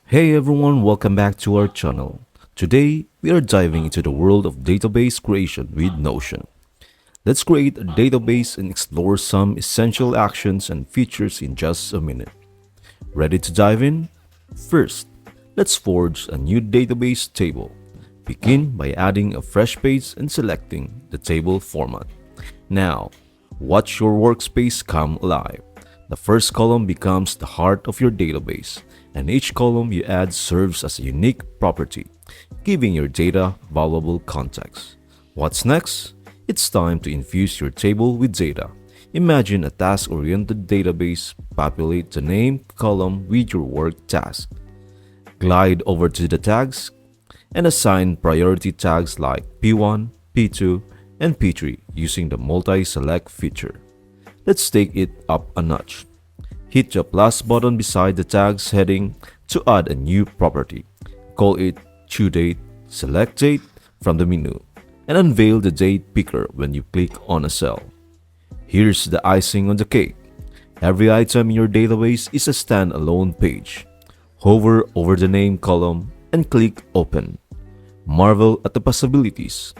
Hey everyone, welcome back to our channel. Today, we are diving into the world of database creation with Notion. Let's create a database and explore some essential actions and features in just a minute. Ready to dive in? First, let's forge a new database table. Begin by adding a fresh page and selecting the table format. Now, watch your workspace come alive. The first column becomes the heart of your database, and each column you add serves as a unique property, giving your data valuable context. What's next? It's time to infuse your table with data. Imagine a task-oriented database. Populate the name column with your work task. Glide over to the tags and assign priority tags like P1, P2, and P3 using the multi-select feature. Let's take it up a notch. Hit the plus button beside the tags heading to add a new property. Call it toDate, select date from the menu, and unveil the date picker when you click on a cell. Here's the icing on the cake. Every item in your database is a standalone page. Hover over the name column and click Open. Marvel at the possibilities.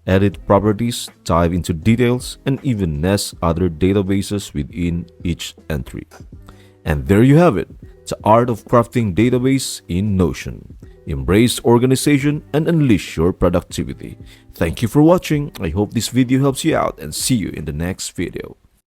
Edit properties, dive into details, and even nest other databases within each entry. And there you have it, the art of crafting database in Notion. Embrace organization and unleash your productivity. Thank you for watching. I hope this video helps you out and see you in the next video.